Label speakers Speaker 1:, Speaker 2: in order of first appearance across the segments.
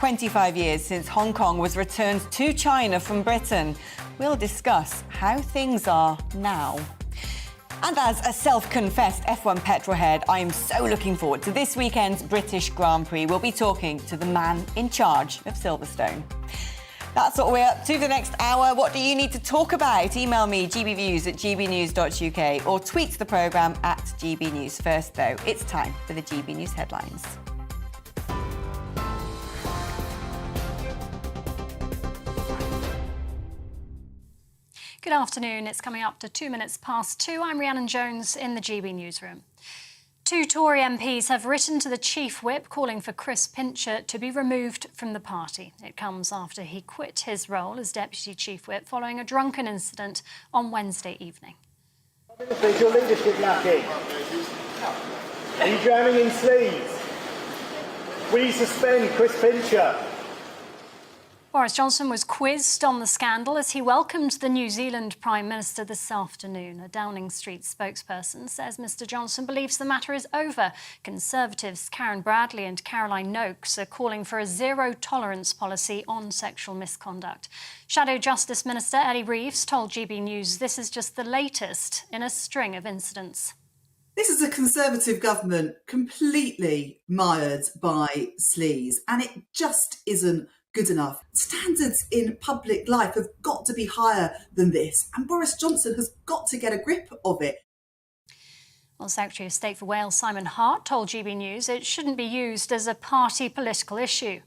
Speaker 1: 25 years since Hong Kong was returned to China from Britain. We'll discuss how things are now. And as a self-confessed F1 petrolhead, I am so looking forward to this weekend's British Grand Prix. We'll be talking to the man in charge of Silverstone. That's what we're up to the next hour. What do you need to talk about? Email me, gbviews@gbnews.uk, or tweet the programme at GBNews. First, though, it's time for the GB News headlines.
Speaker 2: Good afternoon. It's coming up to 2 minutes past 2. I'm Rhiannon Jones in the GB newsroom. 2 Tory MPs have written to the Chief Whip calling for Chris Pincher to be removed from the party. It comes after he quit his role as Deputy Chief Whip following a drunken incident on Wednesday evening.
Speaker 3: Is your leadership lacking? Are you drowning in sleaze? Will you suspend Chris Pincher?
Speaker 2: Boris Johnson was quizzed on the scandal as he welcomed the New Zealand Prime Minister this afternoon. A Downing Street spokesperson says Mr Johnson believes the matter is over. Conservatives Karen Bradley and Caroline Noakes are calling for a zero-tolerance policy on sexual misconduct. Shadow Justice Minister Ellie Reeves told GB News this is just the latest in a string of incidents.
Speaker 4: This is a Conservative government completely mired by sleaze, and it just isn't good enough. Standards in public life have got to be higher than this, and Boris Johnson has got to get a grip of it.
Speaker 2: Well, Secretary of State for Wales Simon Hart told GB News it shouldn't be used as a party political issue.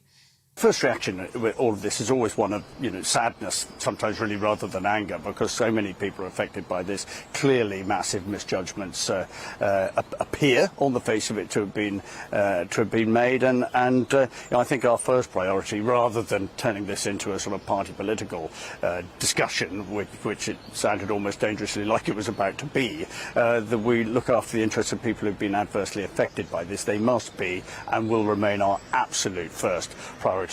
Speaker 5: First reaction with all of this is always one of, sadness, sometimes really rather than anger, because so many people are affected by this. Clearly, massive misjudgments appear on the face of it to have been made, and I think our first priority, rather than turning this into a sort of party political discussion, which it sounded almost dangerously like it was about to be, that we look after the interests of people who've been adversely affected by this. They must be and will remain our absolute first priority.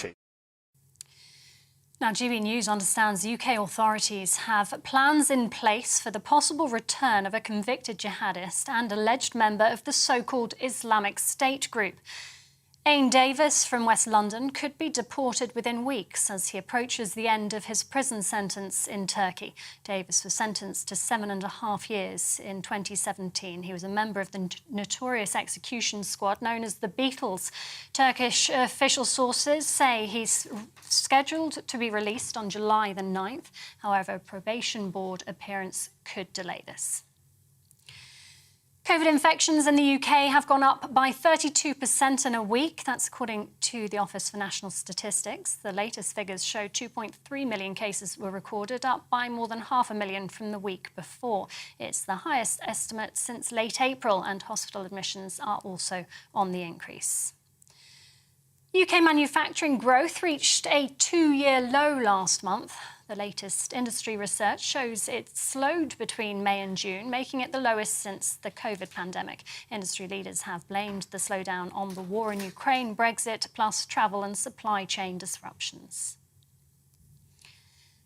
Speaker 2: Now, GB News understands UK authorities have plans in place for the possible return of a convicted jihadist and alleged member of the so-called Islamic State group. Ain Davis from West London could be deported within weeks as he approaches the end of his prison sentence in Turkey. Davis was sentenced to 7.5 years in 2017. He was a member of the notorious execution squad known as the Beatles. Turkish official sources say he's scheduled to be released on July the 9th. However, a probation board appearance could delay this. COVID infections in the UK have gone up by 32% in a week. That's according to the Office for National Statistics. The latest figures show 2.3 million cases were recorded, up by more than 500,000 from the week before. It's the highest estimate since late April, and hospital admissions are also on the increase. UK manufacturing growth reached a 2-year low last month. The latest industry research shows it slowed between May and June, making it the lowest since the COVID pandemic. Industry leaders have blamed the slowdown on the war in Ukraine, Brexit, plus travel and supply chain disruptions.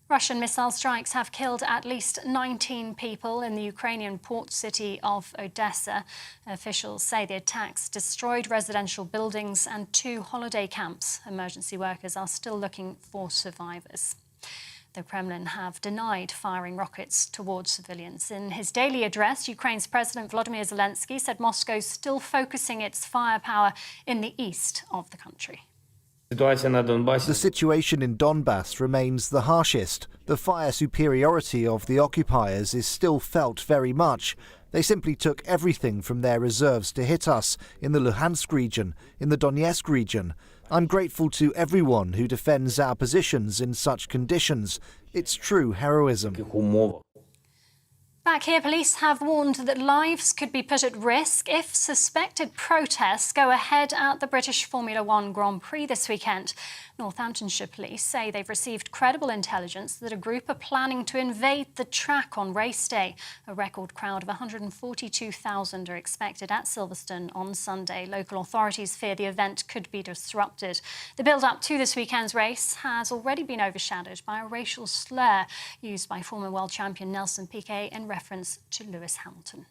Speaker 2: Russian missile strikes have killed at least 19 people in the Ukrainian port city of Odessa. Officials say the attacks destroyed residential buildings and 2 holiday camps. Emergency workers are still looking for survivors. The Kremlin have denied firing rockets towards civilians. In his daily address, Ukraine's President Volodymyr Zelensky said Moscow's still focusing its firepower in the east of the country.
Speaker 6: The situation in Donbass remains the harshest. The fire superiority of the occupiers is still felt very much. They simply took everything from their reserves to hit us in the Luhansk region, in the Donetsk region. I'm grateful to everyone who defends our positions in such conditions. It's true heroism.
Speaker 2: Back here, police have warned that lives could be put at risk if suspected protests go ahead at the British Formula One Grand Prix this weekend. Northamptonshire police say they've received credible intelligence that a group are planning to invade the track on race day. A record crowd of 142,000 are expected at Silverstone on Sunday. Local authorities fear the event could be disrupted. The build-up to this weekend's race has already been overshadowed by a racial slur used by former world champion Nelson Piquet in reference to Lewis Hamilton.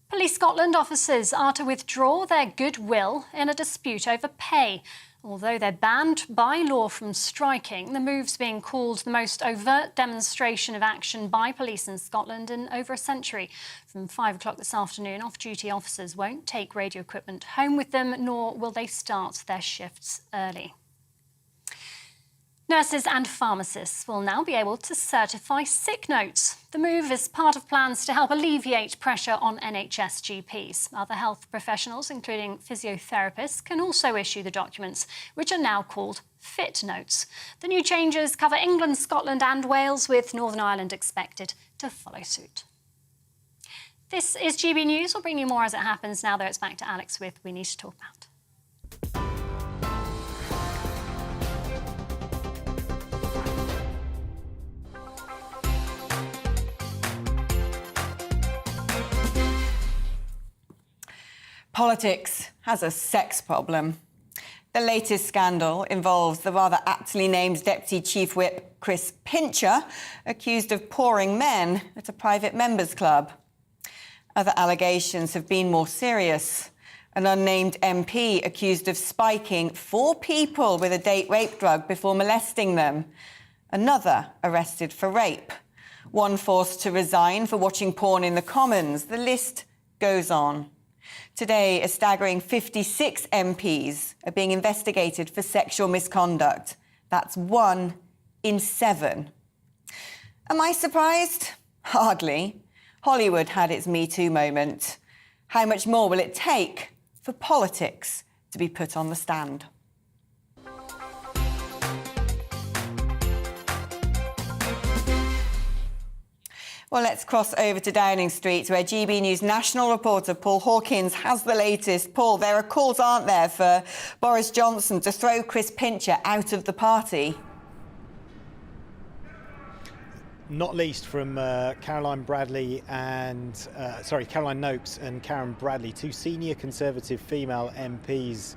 Speaker 2: Police Scotland officers are to withdraw their goodwill in a dispute over pay. Although they're banned by law from striking, the move's being called the most overt demonstration of action by police in Scotland in over a century. From 5 o'clock this afternoon, off-duty officers won't take radio equipment home with them, nor will they start their shifts early. Nurses and pharmacists will now be able to certify sick notes. The move is part of plans to help alleviate pressure on NHS GPs. Other health professionals, including physiotherapists, can also issue the documents, which are now called fit notes. The new changes cover England, Scotland and Wales, with Northern Ireland expected to follow suit. This is GB News. We'll bring you more as it happens. Now, though, it's back to Alex with We Need to Talk About.
Speaker 1: Politics has a sex problem. The latest scandal involves the rather aptly named Deputy Chief Whip Chris Pincher, accused of pouring men at a private members' club. Other allegations have been more serious. An unnamed MP accused of spiking 4 people with a date rape drug before molesting them. Another arrested for rape. One forced to resign for watching porn in the Commons. The list goes on. Today, a staggering 56 MPs are being investigated for sexual misconduct. That's 1 in 7. Am I surprised? Hardly. Hollywood had its Me Too moment. How much more will it take for politics to be put on the stand? Well, let's cross over to Downing Street, where GB News national reporter Paul Hawkins has the latest. Paul, there are calls, aren't there, for Boris Johnson to throw Chris Pincher out of the party?
Speaker 7: Not least from Caroline Nokes and Karen Bradley, 2 senior Conservative female MPs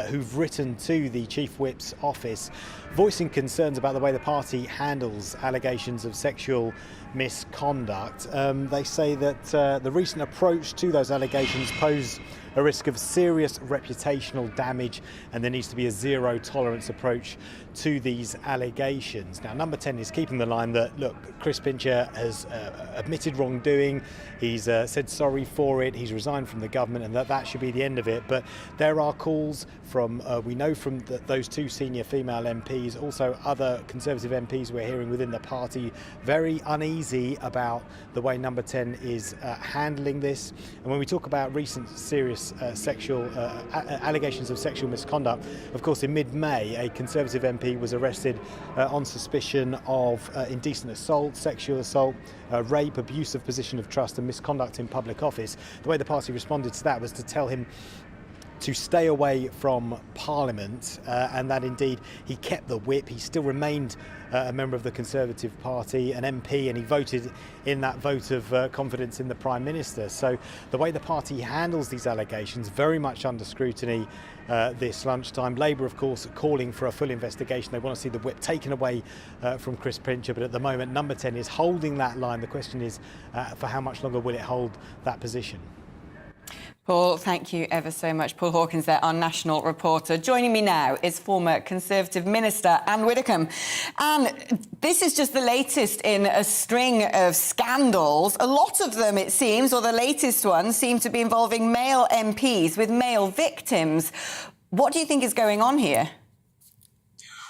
Speaker 7: who've written to the Chief Whip's office, voicing concerns about the way the party handles allegations of sexual misconduct. They say that the recent approach to those allegations pose a risk of serious reputational damage, and there needs to be a zero-tolerance approach to these allegations. Now, Number 10 is keeping the line that, look, Chris Pincher has admitted wrongdoing, he's said sorry for it, he's resigned from the government, and that should be the end of it. But there are calls from, we know from those 2 senior female MPs, also other Conservative MPs we're hearing within the party, very uneasy about the way Number 10 is handling this. And when we talk about recent serious sexual allegations of sexual misconduct, of course, in mid-May, a Conservative MP was arrested on suspicion of indecent assault, sexual assault, rape, abuse of position of trust and misconduct in public office. The way the party responded to that was to tell him to stay away from Parliament, and that indeed he kept the whip. He still remained a member of the Conservative Party, an MP, and he voted in that vote of confidence in the Prime Minister. So the way the party handles these allegations, very much under scrutiny this lunchtime. Labour, of course, calling for a full investigation. They want to see the whip taken away from Chris Pincher, but at the moment Number 10 is holding that line. The question is, for how much longer will it hold that position?
Speaker 1: Paul, thank you ever so much. Paul Hawkins there, our national reporter. Joining me now is former Conservative Minister Anne Widdecombe. And this is just the latest in a string of scandals. A lot of them, it seems, or the latest ones, seem to be involving male MPs with male victims. What do you think is going on here?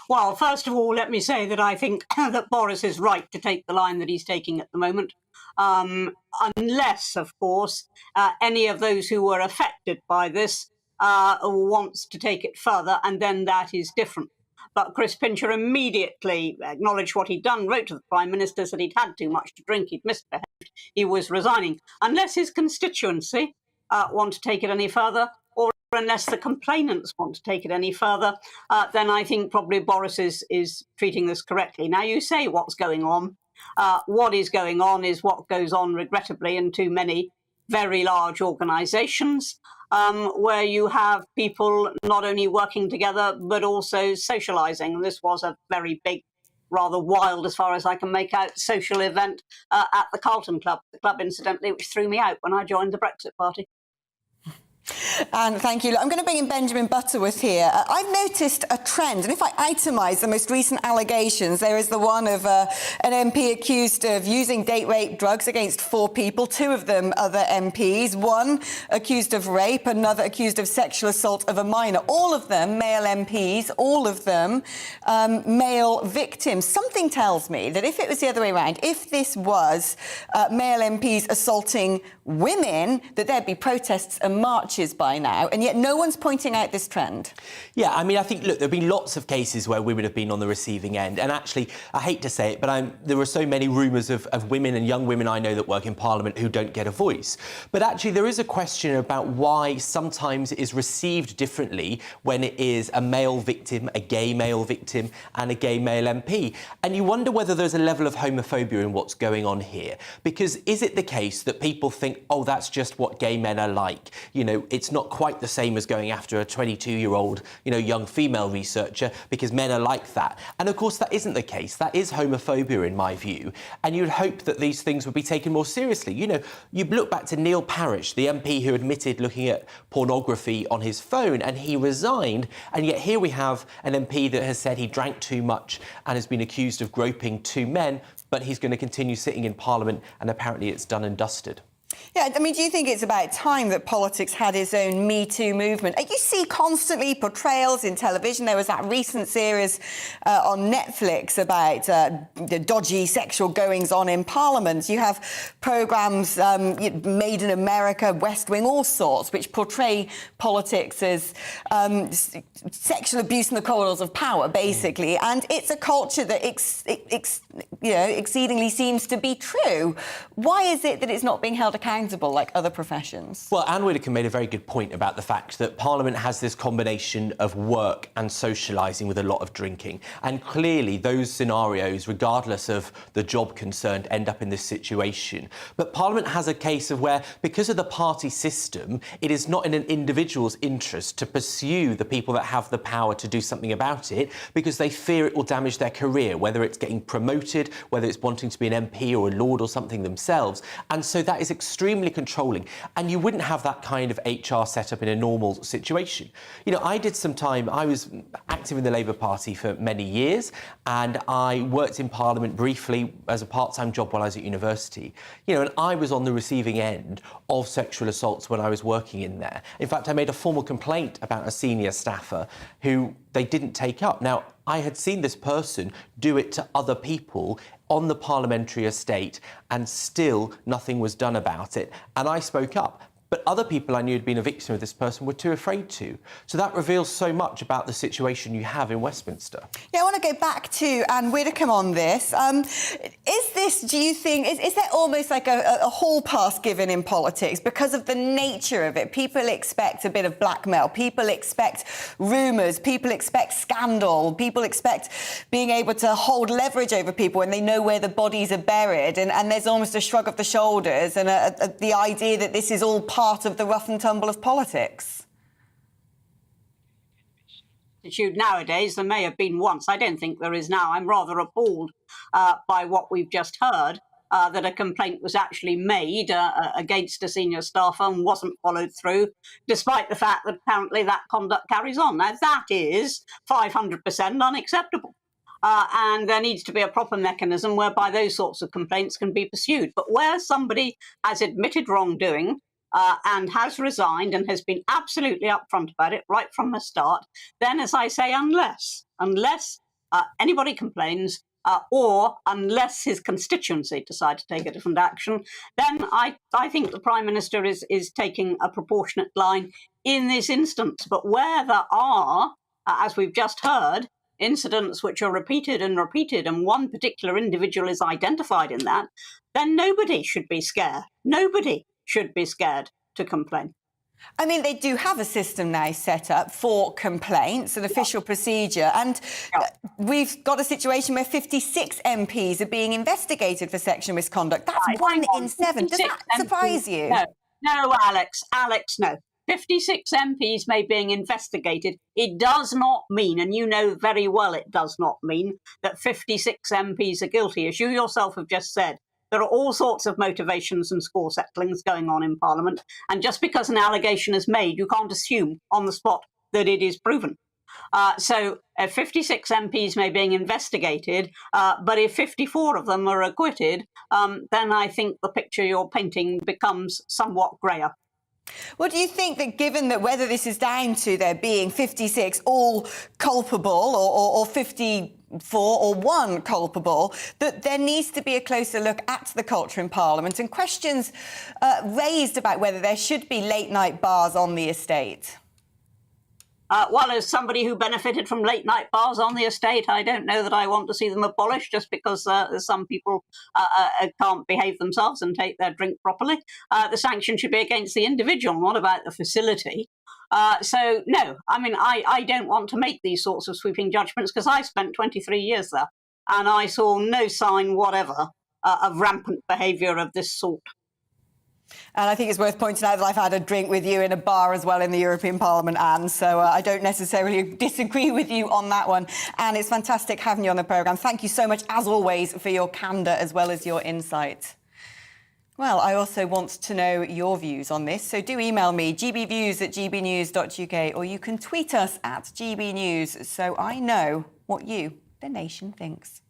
Speaker 8: Well, first of all, let me say that I think that Boris is right to take the line that he's taking at the moment. Unless, of course, any of those who were affected by this wants to take it further, and then that is different. But Chris Pincher immediately acknowledged what he'd done, wrote to the Prime Minister, said he'd had too much to drink, he'd misbehaved, he was resigning. Unless his constituency want to take it any further, or unless the complainants want to take it any further, then I think probably Boris is treating this correctly. Now, you say what's going on. What is going on is what goes on, regrettably, in too many very large organisations, where you have people not only working together, but also socialising. This was a very big, rather wild, as far as I can make out, social event at the Carlton Club, the club, incidentally, which threw me out when I joined the Brexit Party.
Speaker 1: And thank you. I'm going to bring in Benjamin Butterworth here. I've noticed a trend, and if I itemise the most recent allegations, there is the one of an MP accused of using date rape drugs against 4 people, 2 of them other MPs, 1 accused of rape, another accused of sexual assault of a minor. All of them male MPs, all of them male victims. Something tells me that if it was the other way around, if this was male MPs assaulting women, that there'd be protests and marches by now, and yet no one's pointing out this trend.
Speaker 9: Yeah, I mean, I think, look, there have been lots of cases where women have been on the receiving end, and actually, I hate to say it, but there are so many rumours of women and young women I know that work in Parliament who don't get a voice. But actually, there is a question about why sometimes it is received differently when it is a male victim, a gay male victim, and a gay male MP. And you wonder whether there's a level of homophobia in what's going on here. Because is it the case that people think, oh, that's just what gay men are like? You know, it's not quite the same as going after a 22-year-old, young female researcher, because men are like that. And of course, that isn't the case. That is homophobia, in my view. And you'd hope that these things would be taken more seriously. You look back to Neil Parish, the MP who admitted looking at pornography on his phone, and he resigned. And yet here we have an MP that has said he drank too much and has been accused of groping 2 men, but he's going to continue sitting in Parliament, and apparently it's done and dusted.
Speaker 1: Yeah, I mean, do you think it's about time that politics had its own Me Too movement? You see constantly portrayals in television. There was that recent series on Netflix about the dodgy sexual goings-on in Parliament. You have programmes Made in America, West Wing, all sorts, which portray politics as sexual abuse in the corridors of power, basically. And it's a culture that exceedingly seems to be true. Why is it that it's not being held accountable like other professions?
Speaker 9: Well, Anne Whittaker made a very good point about the fact that Parliament has this combination of work and socialising with a lot of drinking. And clearly those scenarios, regardless of the job concerned, end up in this situation. But Parliament has a case of where, because of the party system, it is not in an individual's interest to pursue the people that have the power to do something about it, because they fear it will damage their career, whether it's getting promoted, whether it's wanting to be an MP or a Lord or something themselves. And so that is extremely controlling, and you wouldn't have that kind of HR set up in a normal situation. I did some time, I was active in the Labour Party for many years, and I worked in Parliament briefly as a part-time job while I was at university. And I was on the receiving end of sexual assaults when I was working in there. In fact, I made a formal complaint about a senior staffer who they didn't take up. Now, I had seen this person do it to other people on the parliamentary estate, and still nothing was done about it. And I spoke up. But other people I knew had been a victim of this person were too afraid to. So that reveals so much about the situation you have in Westminster. Yeah,
Speaker 1: I want to go back to Anne Whittaker on this. Is this, do you think, is there almost like a hall pass given in politics because of the nature of it? People expect a bit of blackmail. People expect rumours. People expect scandal. People expect being able to hold leverage over people when they know where the bodies are buried. And there's almost a shrug of the shoulders and the idea that this is all part of the rough and tumble of politics.
Speaker 8: Nowadays, there may have been once. I don't think there is now. I'm rather appalled by what we've just heard, that a complaint was actually made against a senior staffer and wasn't followed through, despite the fact that apparently that conduct carries on. Now, that is 500% unacceptable. And there needs to be a proper mechanism whereby those sorts of complaints can be pursued. But where somebody has admitted wrongdoing, and has resigned and has been absolutely upfront about it right from the start, then, as I say, unless anybody complains or unless his constituency decide to take a different action, then I think the Prime Minister is taking a proportionate line in this instance. But where there are, as we've just heard, incidents which are repeated and repeated, and one particular individual is identified in that, then nobody should be scared. Nobody should be scared to complain.
Speaker 1: I mean, they do have a system now set up for complaints, an official procedure, and we've got a situation where 56 MPs are being investigated for sexual misconduct. That's 1 in 7. Does that surprise you?
Speaker 8: No, Alex, no. 56 MPs may be being investigated. It does not mean, and you know very well it does not mean, that 56 MPs are guilty. As you yourself have just said, There are all sorts of motivations and score settlings going on in Parliament. And just because an allegation is made, you can't assume on the spot that it is proven. So 56 MPs may be being investigated, but if 54 of them are acquitted, then I think the picture you're painting becomes somewhat greyer.
Speaker 1: Well, do you think that given that whether this is down to there being 56 all culpable or 54 or one culpable, that there needs to be a closer look at the culture in Parliament and questions raised about whether there should be late-night bars on the estate?
Speaker 8: Well, as somebody who benefited from late-night bars on the estate, I don't know that I want to see them abolished just because some people can't behave themselves and take their drink properly. The sanction should be against the individual, not about the facility. So, no, I mean, I don't want to make these sorts of sweeping judgments because I spent 23 years there and I saw no sign whatever of rampant behaviour of this sort.
Speaker 1: And I think it's worth pointing out that I've had a drink with you in a bar as well in the European Parliament, Anne, so I don't necessarily disagree with you on that one. And it's fantastic having you on the programme. Thank you so much, as always, for your candour as well as your insight. Well, I also want to know your views on this, so do email me, gbviews@gbnews.uk, or you can tweet us at GBNews, so I know what you, the nation, thinks.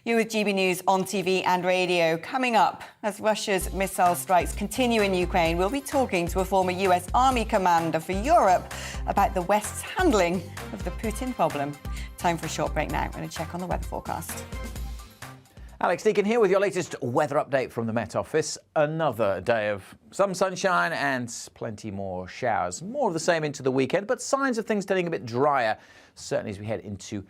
Speaker 1: You're with GB News on TV and radio. Coming up, as Russia's missile strikes continue in Ukraine, we'll be talking to a former US Army commander for Europe about the West's handling of the Putin problem. Time for a short break now and a check on the weather forecast.
Speaker 10: Alex Deakin here with your latest weather update from the Met Office. Another day of some sunshine and plenty more showers. More of the same into the weekend, but signs of things turning a bit drier, certainly as we head into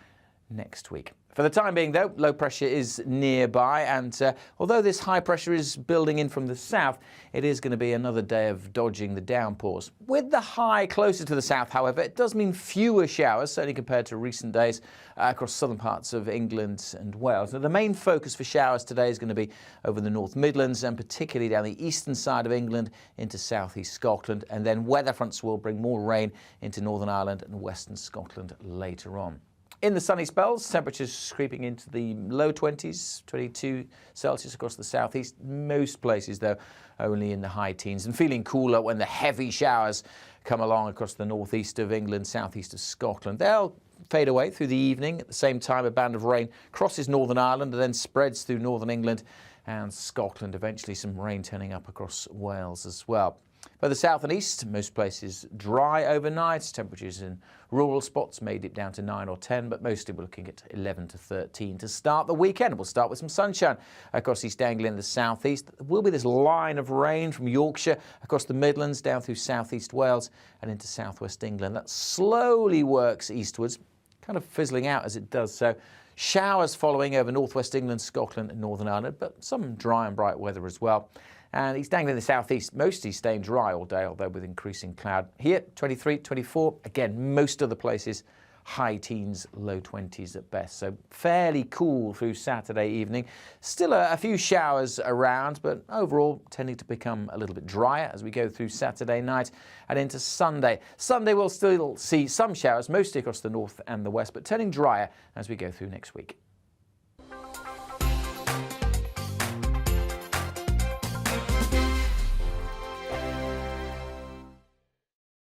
Speaker 10: next week. For the time being, though, low pressure is nearby, and although this high pressure is building in from the south, it is going to be another day of dodging the downpours. With the high closer to the south, however, it does mean fewer showers, certainly compared to recent days across southern parts of England and Wales. Now, the main focus for showers today is going to be over the North Midlands and particularly down the eastern side of England into southeast Scotland, and then weather fronts will bring more rain into Northern Ireland and western Scotland later on. In the sunny spells, temperatures creeping into the low 20s, 22 Celsius across the southeast. Most places, though, only in the high teens, and feeling cooler when the heavy showers come along across the northeast of England, southeast of Scotland. They'll fade away through the evening. At the same time, a band of rain crosses Northern Ireland and then spreads through northern England and Scotland. Eventually, some rain turning up across Wales as well. By the south and east, most places dry overnight. Temperatures in rural spots may dip down to 9 or 10, but mostly we're looking at 11 to 13 to start the weekend. We'll start with some sunshine across East Anglia and the southeast. There will be this line of rain from Yorkshire across the Midlands, down through southeast Wales and into southwest England. That slowly works eastwards, kind of fizzling out as it does so. Showers following over northwest England, Scotland and Northern Ireland, but some dry and bright weather as well. And East Anglia in the southeast, mostly staying dry all day, although with increasing cloud. Here, 23, 24. Again, most of the places, high teens, low 20s at best. So fairly cool through Saturday evening. Still a few showers around, but overall tending to become a little bit drier as we go through Saturday night and into Sunday. Sunday we'll still see some showers, mostly across the north and the west, but turning drier as we go through next week.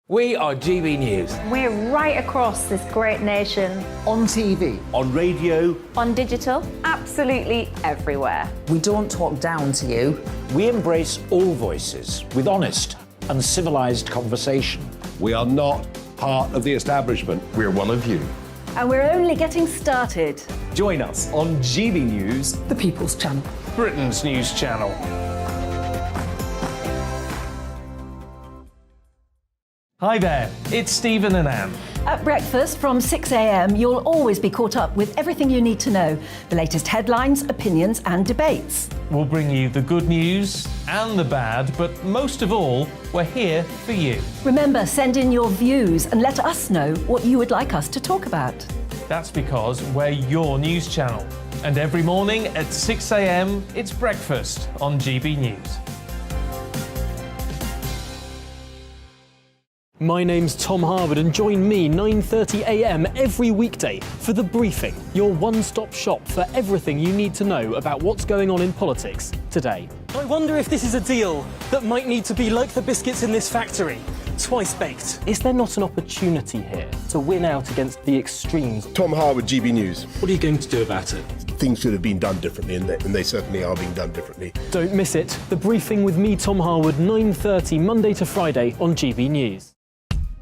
Speaker 11: We are GB News.
Speaker 12: We're right across this great nation.
Speaker 11: On TV. On radio.
Speaker 12: On digital. Absolutely everywhere.
Speaker 13: We don't talk down to you.
Speaker 11: We embrace all voices with honest and civilised conversation.
Speaker 14: We are not part of the establishment. We're one of you.
Speaker 12: And we're only getting started.
Speaker 15: Join us on GB News,
Speaker 13: the People's Channel,
Speaker 15: Britain's news channel. Hi there, it's Stephen and Anne.
Speaker 16: At breakfast from 6 a.m, you'll always be caught up with everything you need to know, the latest headlines, opinions and debates.
Speaker 15: We'll bring you the good news and the bad, but most of all, we're here for you.
Speaker 16: Remember, send in your views and let us know what you would like us to talk about.
Speaker 15: That's because we're your news channel. And every morning at 6 a.m, it's breakfast on GB News. My name's Tom Harwood, and join me 9:30 a.m. every weekday for The Briefing, your one-stop shop for everything you need to know about what's going on in politics today.
Speaker 17: I wonder if this is a deal that might need to be like the biscuits in this factory, twice baked.
Speaker 15: Is there not an opportunity here to win out against the extremes?
Speaker 14: Tom Harwood, GBNews.
Speaker 15: What are you going to do about it?
Speaker 14: Things should have been done differently, and they certainly are being done differently.
Speaker 15: Don't miss it. The Briefing with me, Tom Harwood, 9:30 Monday to Friday on GB News.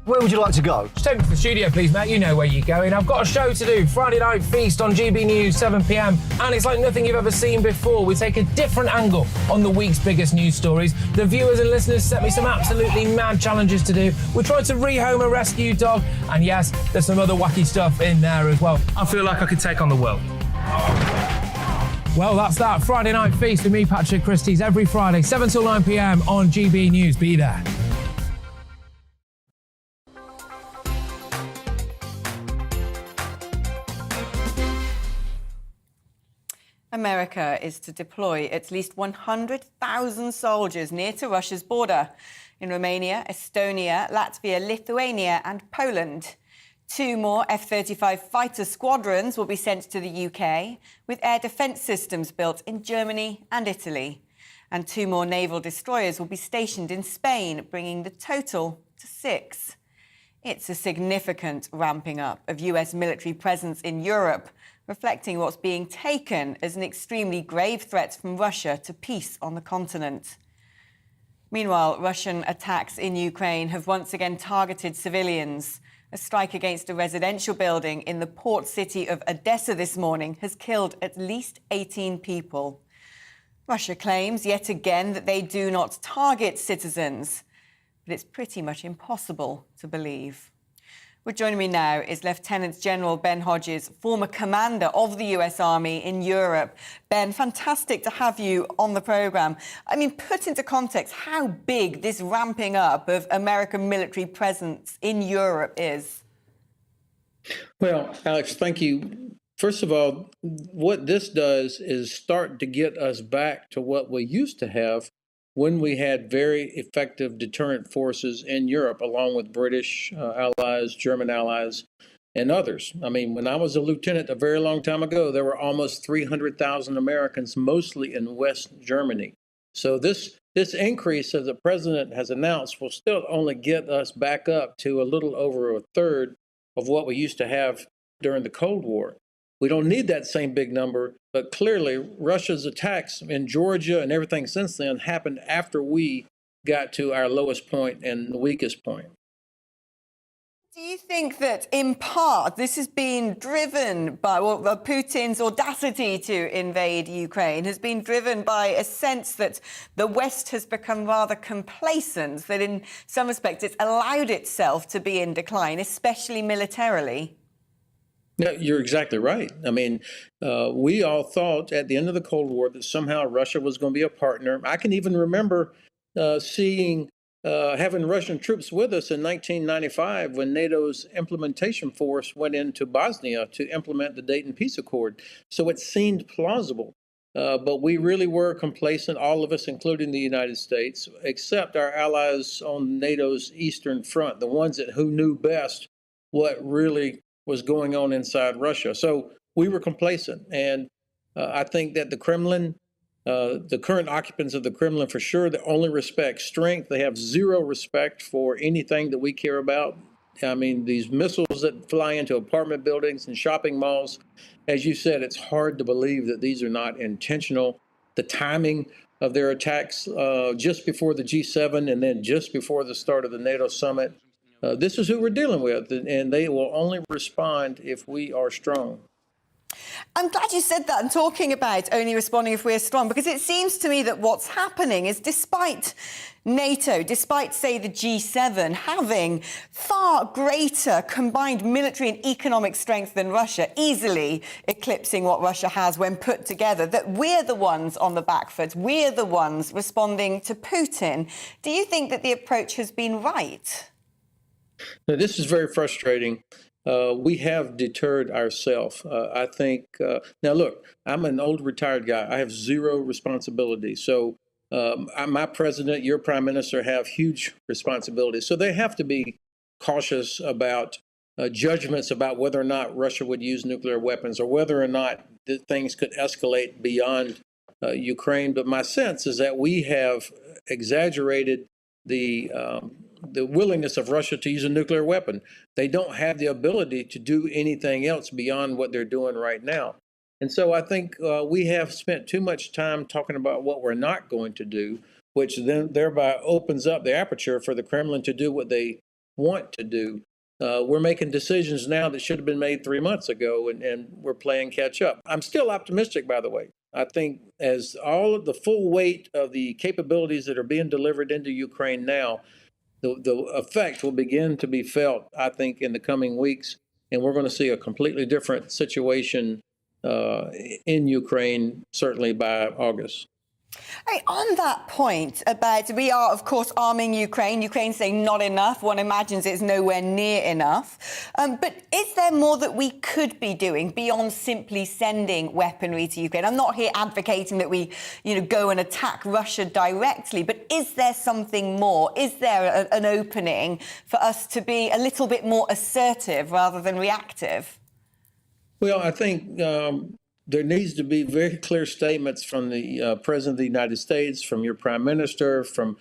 Speaker 6: Where would you like to go?
Speaker 18: Just take me to the studio, please, Matt. You know where you're going. I've got a show to do. Friday Night Feast on GB News, 7 p.m. And it's like nothing you've ever seen before. We take a different angle on the week's biggest news stories. The viewers and listeners set me some absolutely mad challenges to do. We tried to rehome a rescue dog. And yes, there's some other wacky stuff in there as well. I feel like I could take on the world. Well, that's that. Friday Night Feast with me, Patrick Christie's, every Friday, 7 till 9 p.m. on GB News. Be there.
Speaker 1: America is to deploy at least 100,000 soldiers near to Russia's border in Romania, Estonia, Latvia, Lithuania and Poland. 2 more F-35 fighter squadrons will be sent to the UK, with air defence systems built in Germany and Italy. And 2 more naval destroyers will be stationed in Spain, bringing the total to 6. It's a significant ramping up of US military presence in Europe, reflecting what's being taken as an extremely grave threat from Russia to peace on the continent. Meanwhile, Russian attacks in Ukraine have once again targeted civilians. A strike against a residential building in the port city of Odessa this morning has killed at least 18 people. Russia claims yet again that they do not target citizens, but it's pretty much impossible to believe. Well, joining me now is Lieutenant General Ben Hodges, former commander of the US Army in Europe. Ben, fantastic to have you on the programme. I mean, put into context how big this ramping up of American military presence in Europe is.
Speaker 19: Well, Alex, thank you. First of all, what this does is start to get us back to what we used to have when we had very effective deterrent forces in Europe, along with British allies, German allies, and others. I mean, when I was a lieutenant a very long time ago, there were almost 300,000 Americans, mostly in West Germany. So this increase, as the president has announced, will still only get us back up to a little over a third of what we used to have during the Cold War. We don't need that same big number, but clearly Russia's attacks in Georgia and everything since then happened after we got to our lowest point and the weakest point.
Speaker 1: Do you think that, in part, this has been driven by Putin's audacity to invade Ukraine has been driven by a sense that the West has become rather complacent, that in some respects it's allowed itself to be in decline, especially militarily?
Speaker 19: No, you're exactly right. I mean, we all thought at the end of the Cold War that somehow Russia was going to be a partner. I can even remember having Russian troops with us in 1995 when NATO's implementation force went into Bosnia to implement the Dayton Peace Accord. So it seemed plausible. But we really were complacent, all of us, including the United States, except our allies on NATO's Eastern Front, the ones who knew best what really was going on inside Russia. So we were complacent. And I think that the Kremlin, the current occupants of the Kremlin for sure, they only respect strength. They have zero respect for anything that we care about. I mean, these missiles that fly into apartment buildings and shopping malls, as you said, it's hard to believe that these are not intentional. The timing of their attacks just before the G7 and then just before the start of the NATO summit, this is who we're dealing with, and they will only respond if we are strong.
Speaker 1: I'm glad you said that, and talking about only responding if we're strong, because it seems to me that what's happening is despite NATO, despite, say, the G7 having far greater combined military and economic strength than Russia, easily eclipsing what Russia has when put together, that we're the ones on the back foot, we're the ones responding to Putin. Do you think that the approach has been right?
Speaker 19: Now, this is very frustrating. We have deterred ourselves. I think, now look, I'm an old retired guy. I have zero responsibility. So my president, your prime minister have huge responsibilities. So they have to be cautious about judgments about whether or not Russia would use nuclear weapons or whether or not things could escalate beyond Ukraine. But my sense is that we have exaggerated the willingness of Russia to use a nuclear weapon. They don't have the ability to do anything else beyond what they're doing right now. And so I think we have spent too much time talking about what we're not going to do, which then thereby opens up the aperture for the Kremlin to do what they want to do. We're making decisions now that should have been made 3 months ago, and we're playing catch up. I'm still optimistic, by the way. I think as all of the full weight of the capabilities that are being delivered into Ukraine now, the effect will begin to be felt, I think, in the coming weeks, and we're going to see a completely different situation in Ukraine, certainly by August.
Speaker 1: Hey, on that point about we are, of course, arming Ukraine. Ukraine's saying not enough. One imagines it's nowhere near enough. But is there more that we could be doing beyond simply sending weaponry to Ukraine? I'm not here advocating that we, go and attack Russia directly. But is there something more? Is there an opening for us to be a little bit more assertive rather than reactive?
Speaker 19: Well, I think there needs to be very clear statements from the President of the United States, from your Prime Minister, from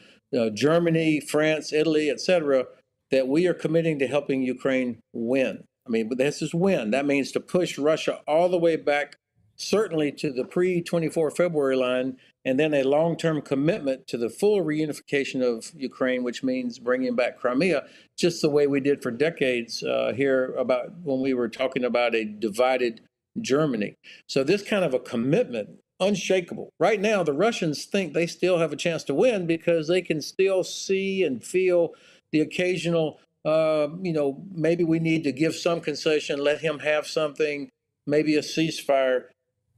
Speaker 19: Germany, France, Italy, et cetera, that we are committing to helping Ukraine win. I mean, but this is win. That means to push Russia all the way back, certainly to the pre-24 February line, and then a long-term commitment to the full reunification of Ukraine, which means bringing back Crimea, just the way we did for decades here about when we were talking about a divided Germany. So this kind of a commitment, unshakable. Right now, the Russians think they still have a chance to win because they can still see and feel the occasional, maybe we need to give some concession, let him have something, maybe a ceasefire.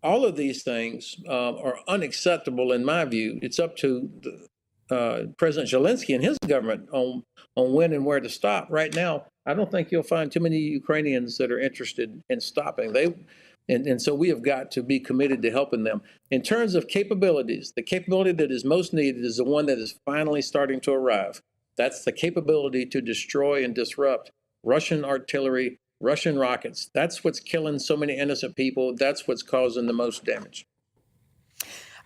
Speaker 19: All of these things are unacceptable in my view. It's up to President Zelensky and his government on when and where to stop. Right now, I don't think you'll find too many Ukrainians that are interested in stopping. And so we have got to be committed to helping them. In terms of capabilities, the capability that is most needed is the one that is finally starting to arrive. That's the capability to destroy and disrupt Russian artillery, Russian rockets. That's what's killing so many innocent people. That's what's causing the most damage.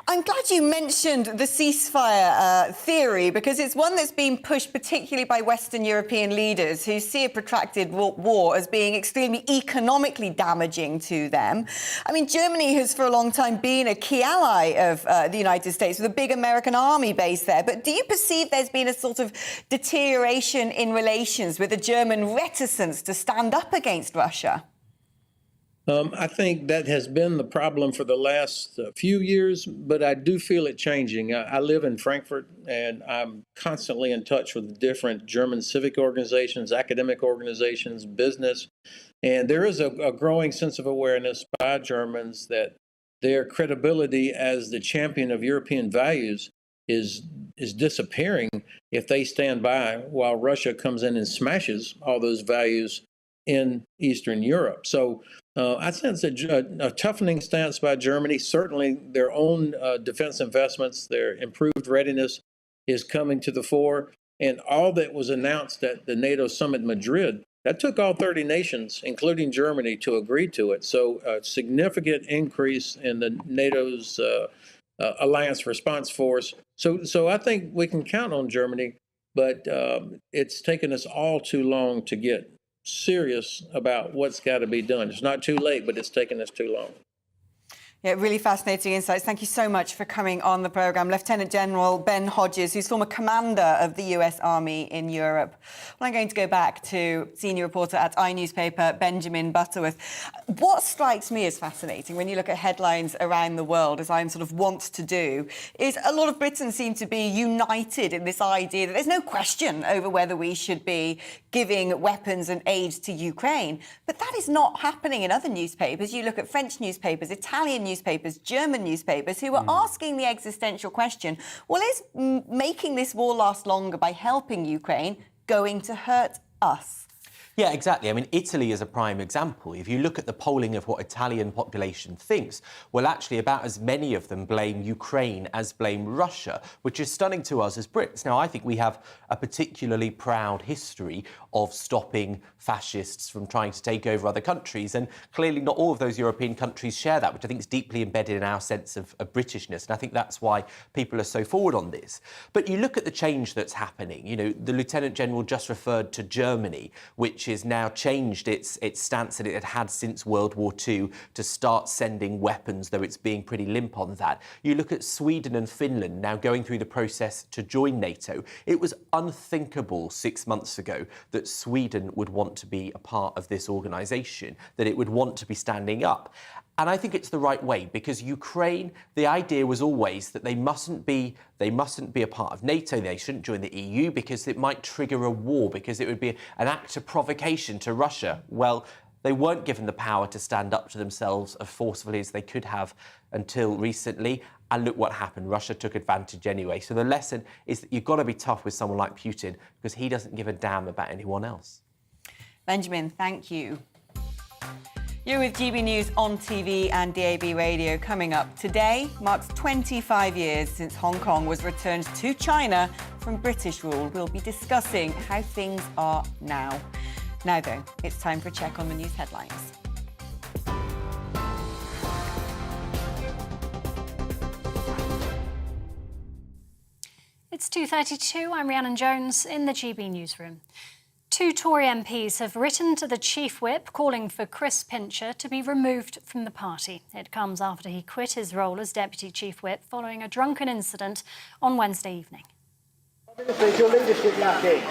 Speaker 1: I'm glad you mentioned the ceasefire theory, because it's one that's been pushed particularly by Western European leaders who see a protracted war as being extremely economically damaging to them. I mean, Germany has for a long time been a key ally of the United States with a big American army base there. But do you perceive there's been a sort of deterioration in relations with the German reticence to stand up against Russia?
Speaker 19: I think that has been the problem for the last few years, but I do feel it changing. I live in Frankfurt, and I'm constantly in touch with different German civic organizations, academic organizations, business, and there is a growing sense of awareness by Germans that their credibility as the champion of European values is disappearing if they stand by while Russia comes in and smashes all those values in Eastern Europe. So I sense a toughening stance by Germany. Certainly their own defense investments, their improved readiness is coming to the fore. And all that was announced at the NATO summit in Madrid, that took all 30 nations, including Germany, to agree to it. So a significant increase in the NATO's alliance response force. So I think we can count on Germany, but it's taken us all too long to get serious about what's got to be done. It's not too late, but it's taken us too long.
Speaker 1: Yeah, really fascinating insights. Thank you so much for coming on the programme. Lieutenant General Ben Hodges, who's former commander of the US Army in Europe. Well, I'm going to go back to senior reporter at iNewspaper, Benjamin Butterworth. What strikes me as fascinating when you look at headlines around the world, as I'm sort of want to do, is a lot of Britons seem to be united in this idea that there's no question over whether we should be giving weapons and aid to Ukraine. But that is not happening in other newspapers. You look at French newspapers, Italian newspapers, German newspapers, who are asking the existential question, well, is making this war last longer by helping Ukraine going to hurt us?
Speaker 9: Yeah, exactly. I mean, Italy is a prime example. If you look at the polling of what Italian population thinks, well, actually about as many of them blame Ukraine as blame Russia, which is stunning to us as Brits. Now, I think we have a particularly proud history of stopping fascists from trying to take over other countries, and clearly not all of those European countries share that, which I think is deeply embedded in our sense of Britishness, and I think that's why people are so forward on this. But you look at the change that's happening. You know, the Lieutenant General just referred to Germany, which has now changed its stance that it had since World War II to start sending weapons, though it's being pretty limp on that. You look at Sweden and Finland now going through the process to join NATO. It was unthinkable 6 months ago that Sweden would want to be a part of this organisation, that it would want to be standing up. And I think it's the right way, because Ukraine, the idea was always that they mustn't be a part of NATO, they shouldn't join the EU because it might trigger a war, because it would be an act of provocation to Russia. Well, they weren't given the power to stand up to themselves as forcefully as they could have until recently. And look what happened. Russia took advantage anyway. So the lesson is that you've got to be tough with someone like Putin, because he doesn't give a damn about anyone else.
Speaker 1: Benjamin, thank you. You're with GB News on TV and DAB radio. Coming up, today marks 25 years since Hong Kong was returned to China from British rule. We'll be discussing how things are now. Now, though, it's time for a check on the news headlines.
Speaker 2: It's 2:32. I'm Rhiannon Jones in the GB newsroom. 2 Tory MPs have written to the Chief Whip calling for Chris Pincher to be removed from the party. It comes after he quit his role as Deputy Chief Whip following a drunken incident on Wednesday evening.
Speaker 3: Is your leadership lacking?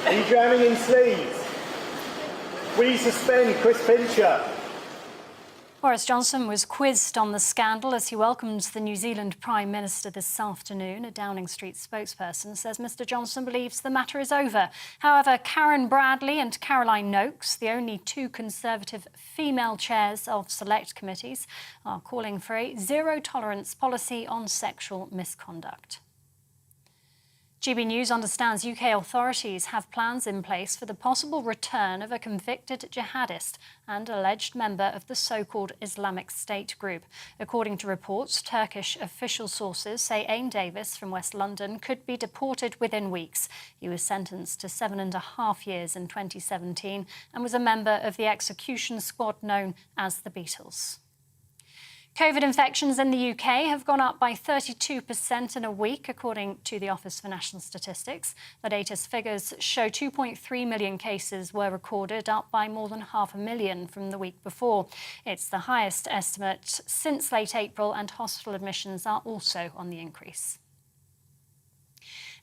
Speaker 3: Are you drowning in sleaze? Will you suspend Chris Pincher?
Speaker 2: Boris Johnson was quizzed on the scandal as he welcomed the New Zealand Prime Minister this afternoon. A Downing Street spokesperson says Mr Johnson believes the matter is over. However, Karen Bradley and Caroline Noakes, the only 2 Conservative female chairs of select committees, are calling for a zero-tolerance policy on sexual misconduct. GB News understands UK authorities have plans in place for the possible return of a convicted jihadist and alleged member of the so-called Islamic State group. According to reports, Turkish official sources say Ain Davis from West London could be deported within weeks. He was sentenced to 7.5 years in 2017 and was a member of the execution squad known as the Beatles. COVID infections in the UK have gone up by 32% in a week, according to the Office for National Statistics. The latest figures show 2.3 million cases were recorded, up by more than 500,000 from the week before. It's the highest estimate since late April, and hospital admissions are also on the increase.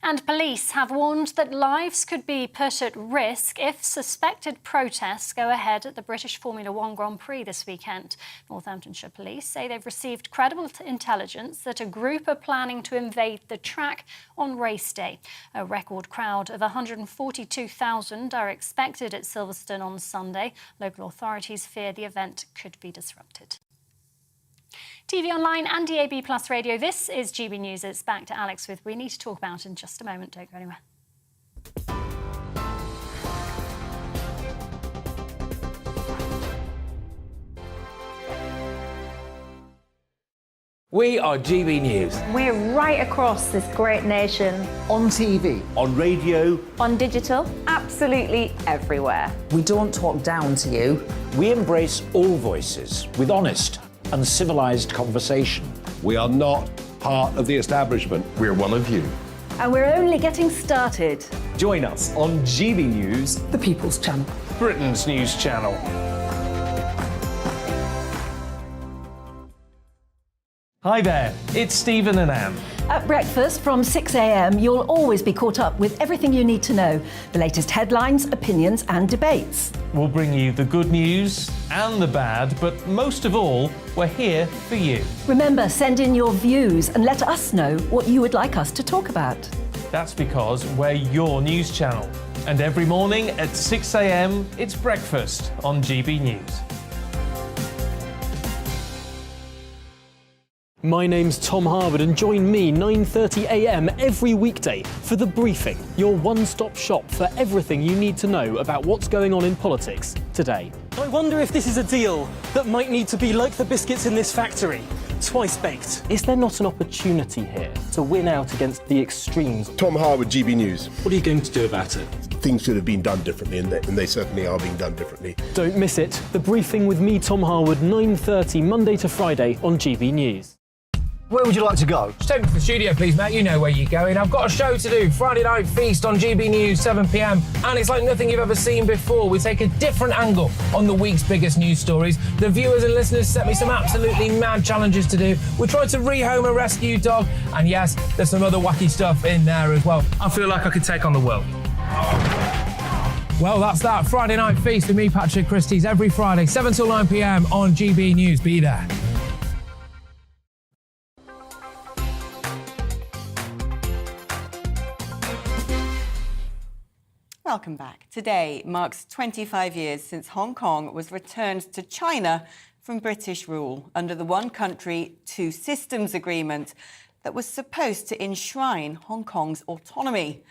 Speaker 2: And police have warned that lives could be put at risk if suspected protests go ahead at the British Formula 1 Grand Prix this weekend. Northamptonshire police say they've received credible intelligence that a group are planning to invade the track on race day. A record crowd of 142,000 are expected at Silverstone on Sunday. Local authorities fear the event could be disrupted. TV online and DAB Plus radio, this is GB News. It's back to Alex with We Need to Talk About in just a moment. Don't go anywhere.
Speaker 18: We are GB News.
Speaker 12: We're right across this great nation.
Speaker 6: On TV, on radio,
Speaker 12: On digital, absolutely everywhere.
Speaker 13: We don't talk down to you.
Speaker 11: We embrace all voices with honest and civilised conversation.
Speaker 14: We are not part of the establishment. We're one of you.
Speaker 16: And we're only getting started.
Speaker 20: Join us on GB News,
Speaker 13: The People's Channel.
Speaker 18: Britain's news channel.
Speaker 20: Hi there, it's Stephen and Anne.
Speaker 16: At breakfast from 6 a.m, you'll always be caught up with everything you need to know. The latest headlines, opinions and debates.
Speaker 20: We'll bring you the good news and the bad, but most of all, we're here for you.
Speaker 16: Remember, send in your views and let us know what you would like us to talk about.
Speaker 20: That's because we're your news channel. And every morning at 6 a.m, it's breakfast on GB News.
Speaker 15: My name's Tom Harwood and join me 9:30 a.m. every weekday for The Briefing, your one-stop shop for everything you need to know about what's going on in politics today.
Speaker 17: I wonder if this is a deal that might need to be like the biscuits in this factory, twice baked.
Speaker 15: Is there not an opportunity here to win out against the extremes?
Speaker 14: Tom Harwood, GBNews.
Speaker 15: What are you going to do about it?
Speaker 14: Things should have been done differently, and they certainly are being done differently.
Speaker 15: Don't miss it. The Briefing with me, Tom Harwood, 9:30 Monday to Friday on GB News.
Speaker 11: Where would you like to go?
Speaker 18: Just take me to the studio, please, mate. You know where you're going. I've got a show to do. Friday Night Feast on GB News, 7 p.m. And it's like nothing you've ever seen before. We take a different angle on the week's biggest news stories. The viewers and listeners set me some absolutely mad challenges to do. We tried to rehome a rescue dog. And yes, there's some other wacky stuff in there as well. I feel like I could take on the world. Well, that's that. Friday Night Feast with me, Patrick Christie's, every Friday, 7 till 9 p.m. on GB News. Be there.
Speaker 1: Welcome back. Today marks 25 years since Hong Kong was returned to China from British rule under the One Country, Two Systems agreement that was supposed to enshrine Hong Kong's autonomy.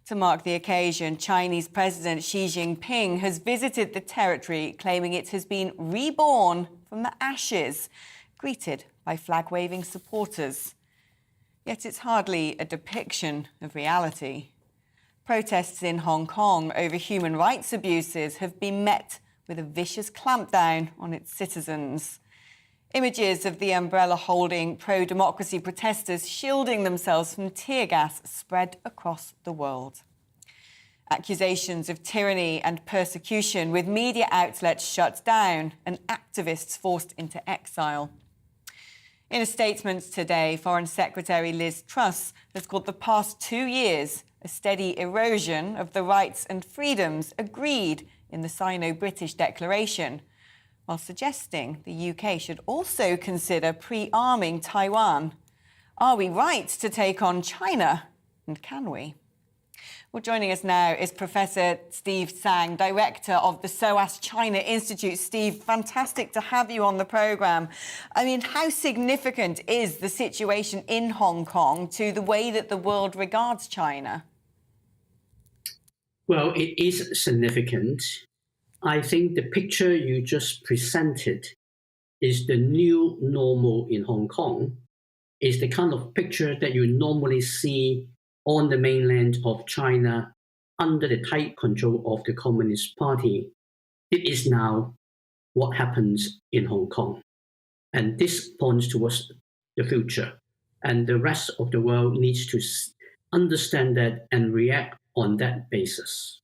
Speaker 1: To mark the occasion, Chinese President Xi Jinping has visited the territory, claiming it has been reborn from the ashes, greeted by flag-waving supporters. Yet it's hardly a depiction of reality. Protests in Hong Kong over human rights abuses have been met with a vicious clampdown on its citizens. Images of the umbrella-holding pro-democracy protesters shielding themselves from tear gas spread across the world. Accusations of tyranny and persecution, with media outlets shut down and activists forced into exile. In a statement today, Foreign Secretary Liz Truss has called the past 2 years a steady erosion of the rights and freedoms agreed in the Sino-British Declaration, while suggesting the UK should also consider pre-arming Taiwan. Are we right to take on China? And can we? Well, joining us now is Professor Steve Tsang, Director of the SOAS China Institute. Steve, fantastic to have you on the programme. I mean, how significant is the situation in Hong Kong to the way that the world regards China?
Speaker 21: Well, it is significant. I think the picture you just presented is the new normal in Hong Kong, is the kind of picture that you normally see on the mainland of China under the tight control of the Communist Party. It is now what happens in Hong Kong. And this points towards the future. And the rest of the world needs to understand that and react on that basis.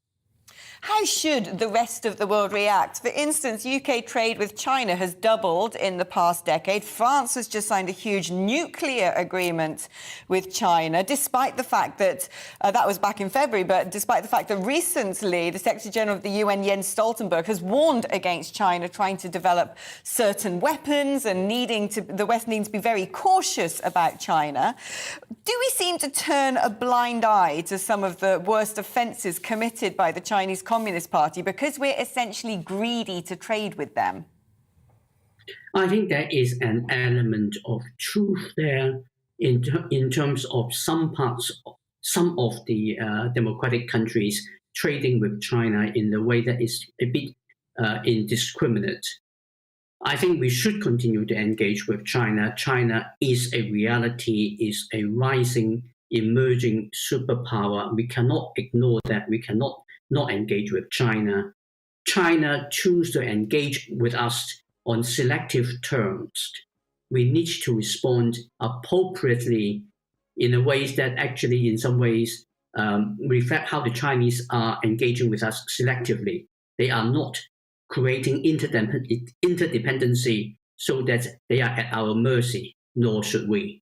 Speaker 1: How should the rest of the world react? For instance, UK trade with China has doubled in the past decade. France has just signed a huge nuclear agreement with China, despite the fact that, that was back in February, but despite the fact that recently the Secretary General of the UN, Jens Stoltenberg, has warned against China trying to develop certain weapons and the West needs to be very cautious about China. Do we seem to turn a blind eye to some of the worst offences committed by the Chinese Communist Party because we're essentially greedy to trade with them?
Speaker 21: I think there is an element of truth there in terms of some of the democratic countries trading with China in a way that is a bit indiscriminate. I think we should continue to engage with China. China is a reality, is a rising, emerging superpower. We cannot ignore that. We cannot not engage with China. China chooses to engage with us on selective terms. We need to respond appropriately in a ways that actually, in some ways, reflect how the Chinese are engaging with us selectively. They are not creating interdependency so that they are at our mercy, nor should we.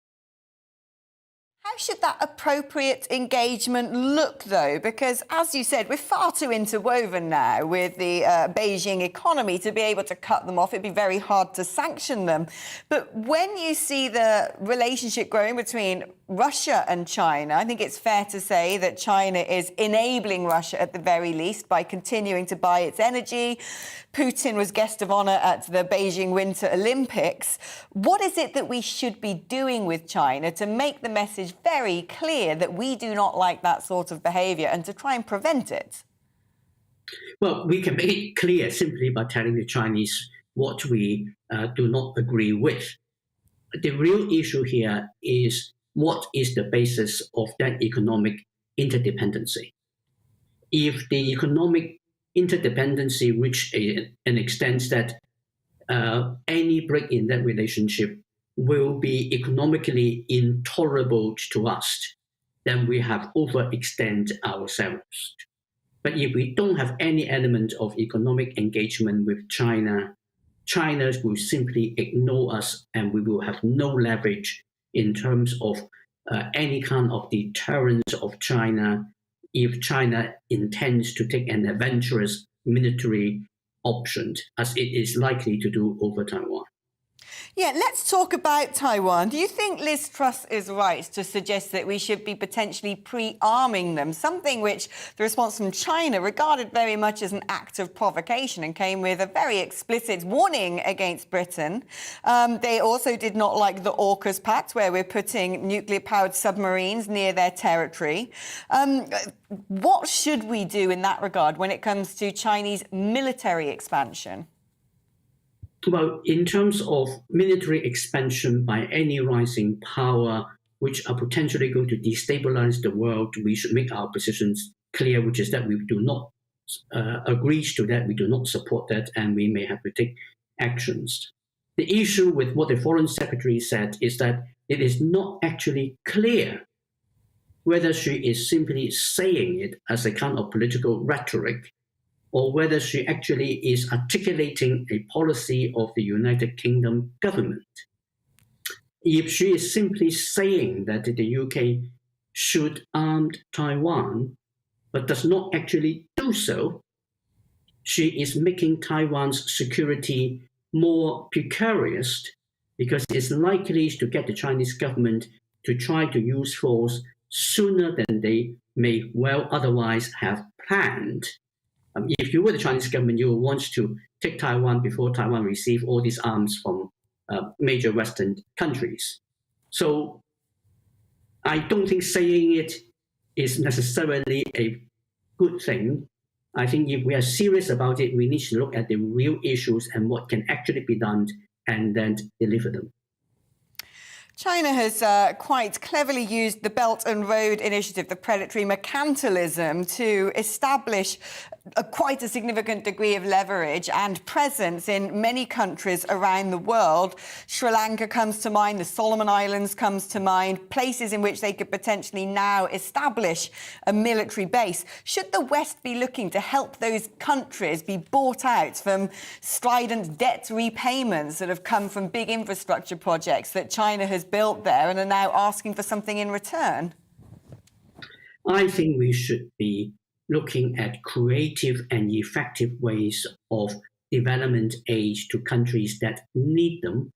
Speaker 1: How should that appropriate engagement look, though? Because, as you said, we're far too interwoven now with the Beijing economy to be able to cut them off. It'd be very hard to sanction them. But when you see the relationship growing between Russia and China, I think it's fair to say that China is enabling Russia, at the very least, by continuing to buy its energy. Putin was guest of honour at the Beijing Winter Olympics. What is it that we should be doing with China to make the message very clear that we do not like that sort of behaviour and to try and prevent it?
Speaker 21: Well, we can make it clear simply by telling the Chinese what we do not agree with. The real issue here is what is the basis of that economic interdependency. If the economic interdependency reach an extent that any break in that relationship will be economically intolerable to us, then we have overextended ourselves. But if we don't have any element of economic engagement with China, China will simply ignore us and we will have no leverage in terms of any kind of deterrence of China if China intends to take an adventurous military option, as it is likely to do over Taiwan.
Speaker 1: Yeah, let's talk about Taiwan. Do you think Liz Truss is right to suggest that we should be potentially pre-arming them, something which the response from China regarded very much as an act of provocation and came with a very explicit warning against Britain? They also did not like the AUKUS Pact, where we're putting nuclear-powered submarines near their territory. What should we do in that regard when it comes to Chinese military expansion?
Speaker 21: Well, in terms of military expansion by any rising power, which are potentially going to destabilize the world, we should make our positions clear, which is that we do not agree to that, we do not support that, and we may have to take actions. The issue with what the Foreign Secretary said is that it is not actually clear whether she is simply saying it as a kind of political rhetoric, or whether she actually is articulating a policy of the United Kingdom government. If she is simply saying that the UK should arm Taiwan, but does not actually do so, she is making Taiwan's security more precarious because it's likely to get the Chinese government to try to use force sooner than they may well otherwise have planned. If you were the Chinese government, you would want to take Taiwan before Taiwan receives all these arms from major Western countries. So I don't think saying it is necessarily a good thing. I think if we are serious about it, we need to look at the real issues and what can actually be done and then deliver them.
Speaker 1: China has quite cleverly used the Belt and Road Initiative, the predatory mercantilism, to establish quite a significant degree of leverage and presence in many countries around the world. Sri Lanka comes to mind, the Solomon Islands comes to mind, places in which they could potentially now establish a military base. Should the West be looking to help those countries be bought out from strident debt repayments that have come from big infrastructure projects that China has built there and are now asking for something in return?
Speaker 21: I think we should be looking at creative and effective ways of development aid to countries that need them,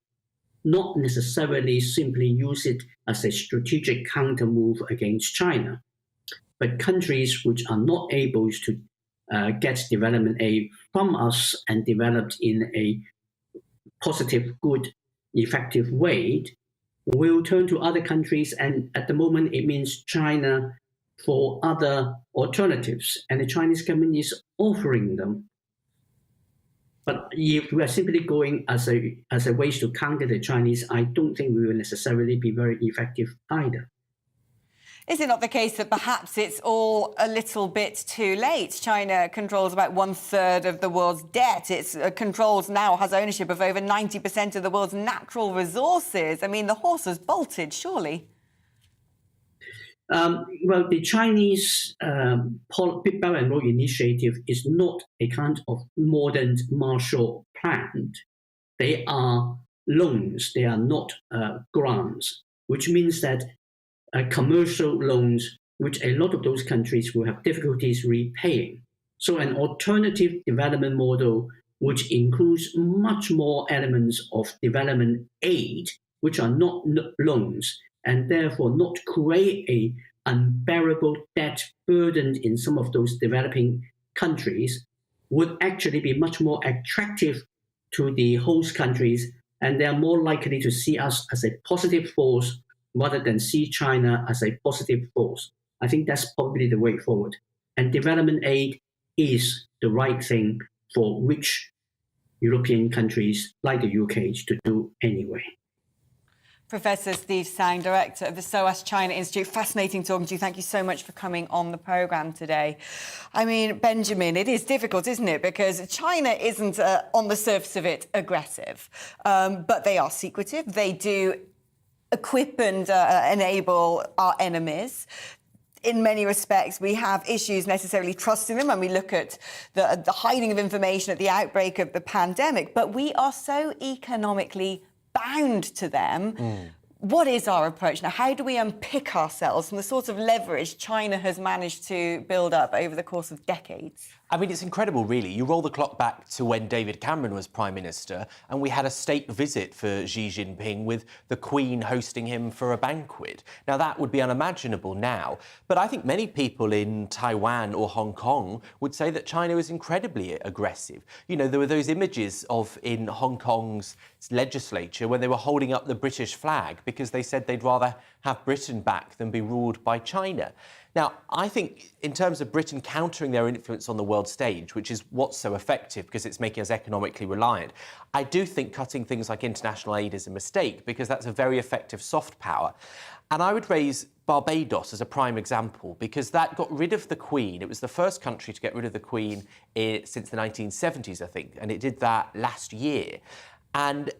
Speaker 21: not necessarily simply use it as a strategic counter move against China, but countries which are not able to get development aid from us and developed in a positive, good, effective way will turn to other countries, and at the moment it means China, for other alternatives, and the Chinese government is offering them. But if we are simply going as a way to counter the Chinese, I don't think we will necessarily be very effective either.
Speaker 1: Is it not the case that perhaps it's all a little bit too late? China controls about 1/3 of the world's debt. It has ownership of over 90% of the world's natural resources. I mean, the horse has bolted, surely.
Speaker 21: Well, the Chinese Belt and Road Initiative is not a kind of modern Marshall Plan. They are loans, they are not grants, which means that commercial loans, which a lot of those countries will have difficulties repaying. So an alternative development model, which includes much more elements of development aid, which are not loans, and therefore not create a unbearable debt burden in some of those developing countries, would actually be much more attractive to the host countries, and they are more likely to see us as a positive force rather than see China as a positive force. I think that's probably the way forward. And development aid is the right thing for rich European countries like the UK to do anyway.
Speaker 1: Professor Steve Tsang, Director of the SOAS China Institute. Fascinating talking to you. Thank you so much for coming on the programme today. I mean, Benjamin, it is difficult, isn't it? Because China isn't, on the surface of it, aggressive. But they are secretive. They do equip and enable our enemies. In many respects, we have issues necessarily trusting them when we look at the hiding of information at the outbreak of the pandemic. But we are so economically bound to them. What is our approach now? How do we unpick ourselves from the sort of leverage China has managed to build up over the course of decades?
Speaker 9: I mean, it's incredible, really. You roll the clock back to when David Cameron was Prime Minister and we had a state visit for Xi Jinping with the Queen hosting him for a banquet. Now, that would be unimaginable now. But I think many people in Taiwan or Hong Kong would say that China is incredibly aggressive. You know, there were those images of in Hong Kong's legislature when they were holding up the British flag because they said they'd rather have Britain back than be ruled by China. Now, I think in terms of Britain countering their influence on the world stage, which is what's so effective because it's making us economically reliant, I do think cutting things like international aid is a mistake because that's a very effective soft power. And I would raise Barbados as a prime example because that got rid of the Queen. It was the first country to get rid of the Queen since the 1970s, I think, and it did that last year. And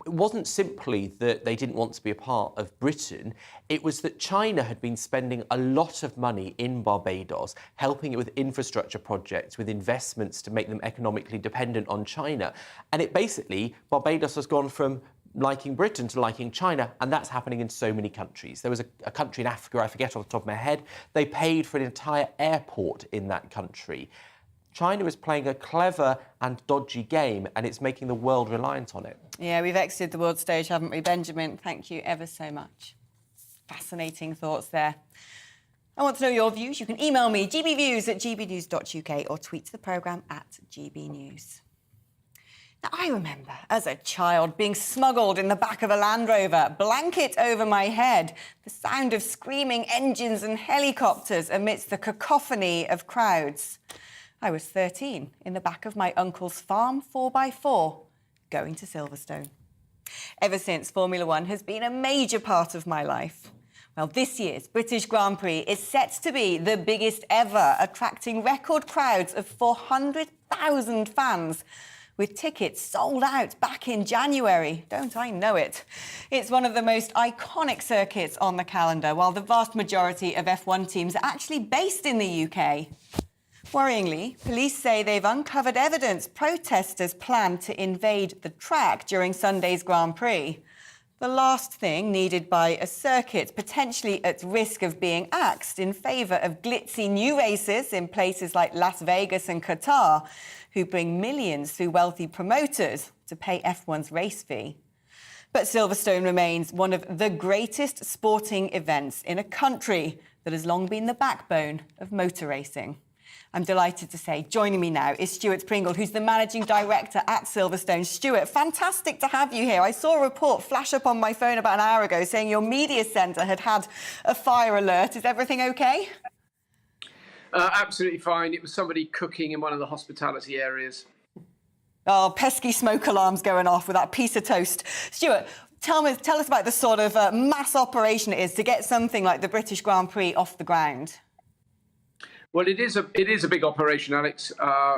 Speaker 9: it wasn't simply that they didn't want to be a part of Britain, it was that China had been spending a lot of money in Barbados, helping it with infrastructure projects, with investments to make them economically dependent on China. And it basically, Barbados has gone from liking Britain to liking China, and that's happening in so many countries. There was a country in Africa, I forget off the top of my head, they paid for an entire airport in that country. China is playing a clever and dodgy game, and it's making the world reliant on it.
Speaker 1: Yeah, we've exited the world stage, haven't we? Benjamin, thank you ever so much. Fascinating thoughts there. I want to know your views. You can email me, gbviews@gbnews.uk, or tweet the programme @GBNews. Now, I remember as a child being smuggled in the back of a Land Rover, blanket over my head, the sound of screaming engines and helicopters amidst the cacophony of crowds. I was 13, in the back of my uncle's farm 4x4, going to Silverstone. Ever since, Formula One has been a major part of my life. Well, this year's British Grand Prix is set to be the biggest ever, attracting record crowds of 400,000 fans, with tickets sold out back in January. Don't I know it? It's one of the most iconic circuits on the calendar, while the vast majority of F1 teams are actually based in the UK. Worryingly, police say they've uncovered evidence protesters planned to invade the track during Sunday's Grand Prix. The last thing needed by a circuit potentially at risk of being axed in favour of glitzy new races in places like Las Vegas and Qatar, who bring millions through wealthy promoters to pay F1's race fee. But Silverstone remains one of the greatest sporting events in a country that has long been the backbone of motor racing. I'm delighted to say, joining me now is Stuart Pringle, who's the Managing Director at Silverstone. Stuart, fantastic to have you here. I saw a report flash up on my phone about an hour ago saying your media centre had had a fire alert. Is everything OK?
Speaker 4: Absolutely fine. It was somebody cooking in one of the hospitality areas.
Speaker 1: Oh, pesky smoke alarms going off with that piece of toast. Stuart, tell us about the sort of mass operation it is to get something like the British Grand Prix off the ground.
Speaker 4: Well, it is a big operation, Alex.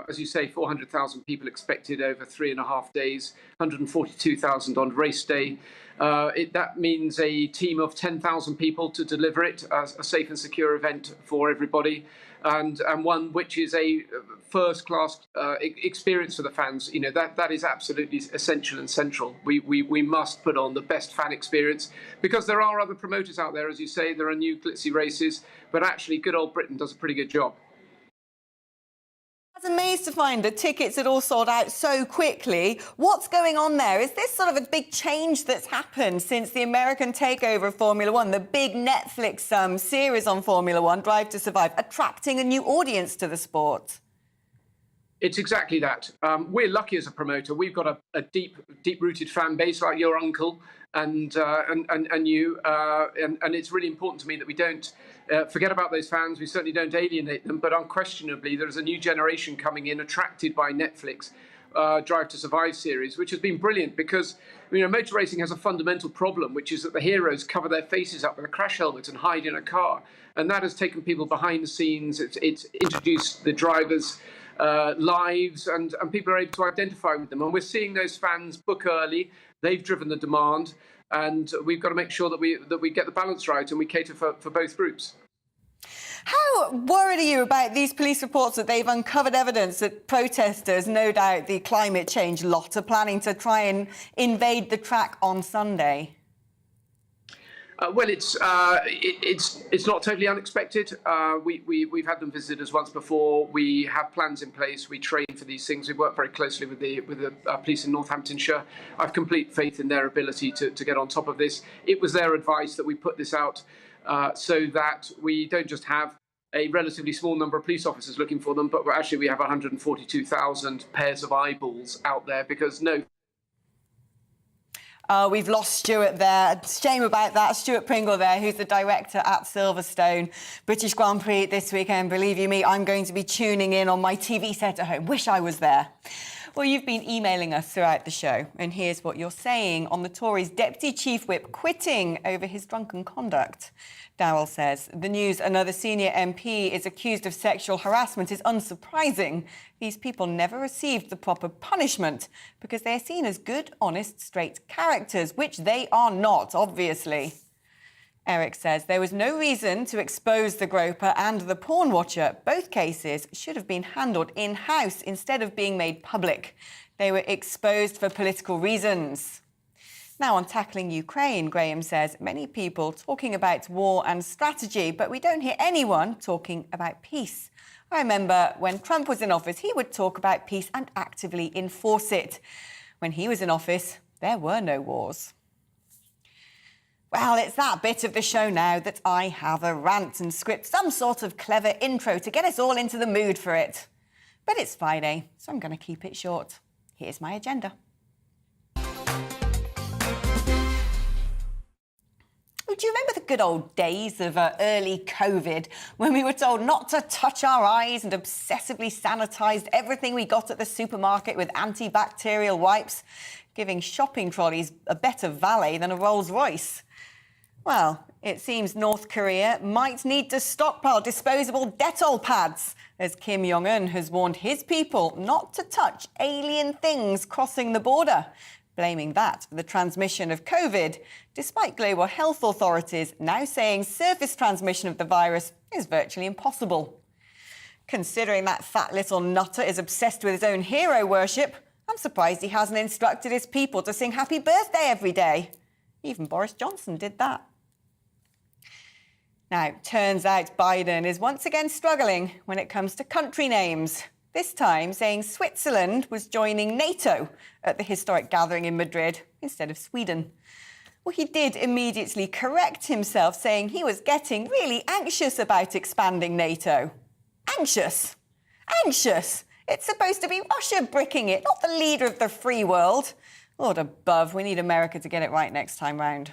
Speaker 4: As you say, 400,000 people expected over 3.5 days, 142,000 on race day. That means a team of 10,000 people to deliver it, a safe and secure event for everybody. and one which is a first-class experience for the fans. You know, that is absolutely essential and central. We must put on the best fan experience, because there are other promoters out there, as you say. There are new glitzy races, but actually good old Britain does a pretty good job.
Speaker 1: I was amazed to find the tickets had all sold out so quickly. What's going on there? Is this sort of a big change that's happened since the American takeover of Formula One, the big Netflix series on Formula One, Drive to Survive, attracting a new audience to the sport?
Speaker 4: It's exactly that. We're lucky as a promoter. We've got a deep-rooted fan base like your uncle and you, and it's really important to me that we don't forget about those fans. We certainly don't alienate them, but unquestionably there's a new generation coming in attracted by Netflix Drive to Survive series, which has been brilliant because, you know, motor racing has a fundamental problem, which is that the heroes cover their faces up with a crash helmet and hide in a car, and that has taken people behind the scenes. It's introduced the drivers' lives, and people are able to identify with them, and we're seeing those fans book early. They've driven the demand, and we've got to make sure that we get the balance right and we cater for both groups.
Speaker 1: How worried are you about these police reports that they've uncovered evidence that protesters, no doubt the climate change lot, are planning to try and invade the track on Sunday?
Speaker 4: Well, it's not totally unexpected. We've had them visit us once before. We have plans in place. We train for these things. We work very closely with the police in Northamptonshire. I've complete faith in their ability to get on top of this. It was their advice that we put this out so that we don't just have a relatively small number of police officers looking for them, but actually we have 142,000 pairs of eyeballs out there, because
Speaker 1: we've lost Stuart there. Shame about that. Stuart Pringle there, who's the director at Silverstone. British Grand Prix this weekend. Believe you me, I'm going to be tuning in on my TV set at home. Wish I was there. Well, you've been emailing us throughout the show, and here's what you're saying on the Tories' Deputy Chief Whip quitting over his drunken conduct. Darrell says, the news another senior MP is accused of sexual harassment is unsurprising. These people never received the proper punishment because they are seen as good, honest, straight characters, which they are not, obviously. Eric says there was no reason to expose the groper and the porn watcher. Both cases should have been handled in-house instead of being made public. They were exposed for political reasons. Now, on tackling Ukraine, Graham says many people talking about war and strategy, but we don't hear anyone talking about peace. I remember when Trump was in office, he would talk about peace and actively enforce it. When he was in office, there were no wars. Well, it's that bit of the show now that I have a rant and script, some sort of clever intro to get us all into the mood for it. But it's Friday, so I'm going to keep it short. Here's my agenda. Do you remember the good old days of early COVID when we were told not to touch our eyes and obsessively sanitised everything we got at the supermarket with antibacterial wipes, giving shopping trolleys a better valet than a Rolls-Royce? Well, it seems North Korea might need to stockpile disposable Dettol pads, as Kim Jong-un has warned his people not to touch alien things crossing the border, blaming that for the transmission of COVID, despite global health authorities now saying surface transmission of the virus is virtually impossible. Considering that fat little nutter is obsessed with his own hero worship, I'm surprised he hasn't instructed his people to sing happy birthday every day. Even Boris Johnson did that. Now, turns out Biden is once again struggling when it comes to country names. This time saying Switzerland was joining NATO at the historic gathering in Madrid instead of Sweden. Well, he did immediately correct himself, saying he was getting really anxious about expanding NATO. Anxious? Anxious? It's supposed to be Russia bricking it, not the leader of the free world. Lord above, we need America to get it right next time round.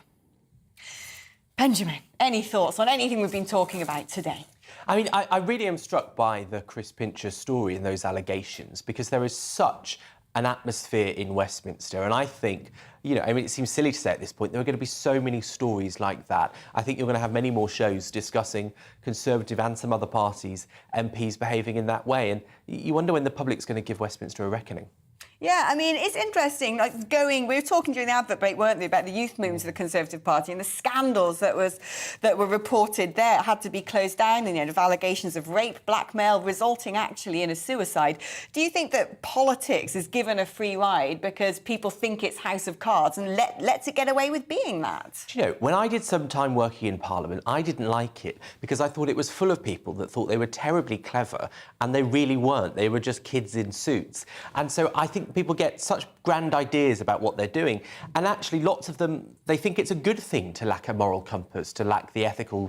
Speaker 1: Benjamin, any thoughts on anything we've been talking about today?
Speaker 9: I mean, I really am struck by the Chris Pincher story and those allegations, because there is such an atmosphere in Westminster. And I think, you know, I mean, it seems silly to say at this point, there are going to be so many stories like that. I think you're going to have many more shows discussing Conservative and some other parties' MPs behaving in that way. And you wonder when the public's going to give Westminster a reckoning.
Speaker 1: Yeah, I mean, it's interesting. We were talking during the advert break, weren't we, about the youth movement of the Conservative Party and the scandals that were reported there had to be closed down in the end of allegations of rape, blackmail, resulting actually in a suicide. Do you think that politics is given a free ride because people think it's House of Cards and lets it get away with being that?
Speaker 9: Do you know, when I did some time working in Parliament, I didn't like it because I thought it was full of people that thought they were terribly clever, and they really weren't. They were just kids in suits. And so I think people get such grand ideas about what they're doing, and actually lots of them, they think it's a good thing to lack a moral compass, to lack the ethical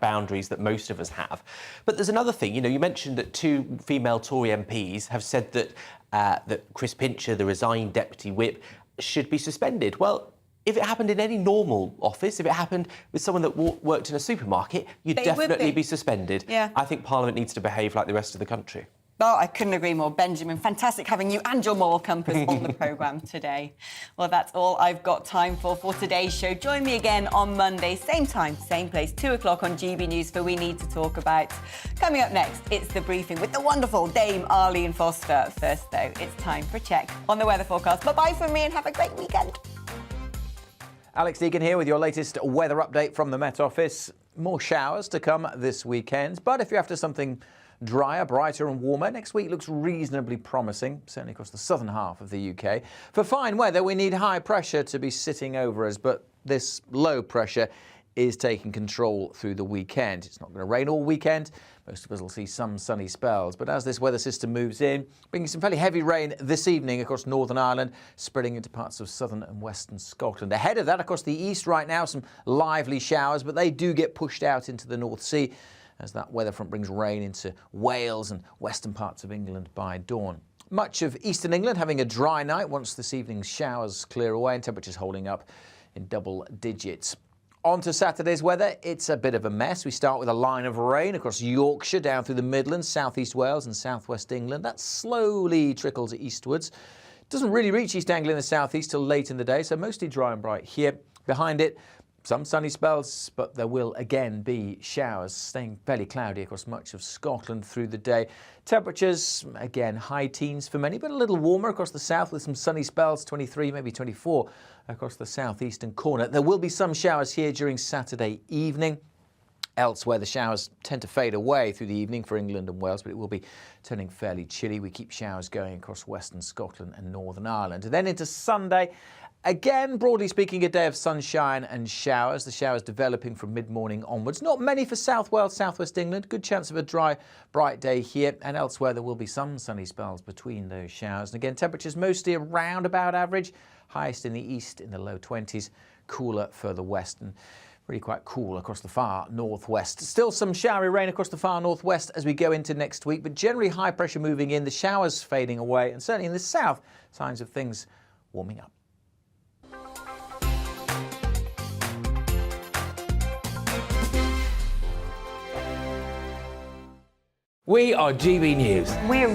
Speaker 9: boundaries that most of us have. But there's another thing, you know, you mentioned that 2 female Tory MPs have said that that Chris Pincher, the resigned deputy whip, should be suspended. Well, if it happened in any normal office, if it happened with someone that worked in a supermarket, you'd definitely be suspended.
Speaker 1: Yeah.
Speaker 9: I think Parliament needs to behave like the rest of the country.
Speaker 1: Oh, I couldn't agree more, Benjamin. Fantastic having you and your moral compass on the programme today. Well, that's all I've got time for today's show. Join me again on Monday, same time, same place, 2 o'clock on GB News for We Need to Talk About. Coming up next, it's The Briefing with the wonderful Dame Arlene Foster. First, though, it's time for a check on the weather forecast. Bye-bye from me and have a great weekend.
Speaker 10: Alex Deacon here with your latest weather update from the Met Office. More showers to come this weekend, but if you're after something drier, brighter and warmer, next week looks reasonably promising, certainly across the southern half of the UK. For fine weather, we need high pressure to be sitting over us, but this low pressure is taking control through the weekend. It's not going to rain all weekend. Most of us will see some sunny spells, but as this weather system moves in, bringing some fairly heavy rain this evening across Northern Ireland, spreading into parts of southern and western Scotland. Ahead of that, across the east right now, some lively showers, but they do get pushed out into the North Sea as that weather front brings rain into Wales and western parts of England by dawn. Much of eastern England having a dry night once this evening's showers clear away and temperatures holding up in double digits. On to Saturday's weather, it's a bit of a mess. We start with a line of rain across Yorkshire, down through the Midlands, southeast Wales and southwest England. That slowly trickles eastwards. Doesn't really reach East Anglia in the southeast till late in the day, so mostly dry and bright here. Behind it, some sunny spells, but there will again be showers, staying fairly cloudy across much of Scotland through the day. Temperatures, again, high teens for many, but a little warmer across the south with some sunny spells, 23, maybe 24 across the southeastern corner. There will be some showers here during Saturday evening. Elsewhere, the showers tend to fade away through the evening for England and Wales, but it will be turning fairly chilly. We keep showers going across western Scotland and Northern Ireland. And then into Sunday, again, broadly speaking, a day of sunshine and showers. The showers developing from mid-morning onwards. Not many for South Wales, southwest England. Good chance of a dry, bright day here. And elsewhere, there will be some sunny spells between those showers. And again, temperatures mostly around about average. Highest in the east in the low 20s. Cooler further west and really quite cool across the far northwest. Still some showery rain across the far northwest as we go into next week, but generally high pressure moving in, the showers fading away, and certainly in the south, signs of things warming up.
Speaker 18: We are GB News.
Speaker 12: We're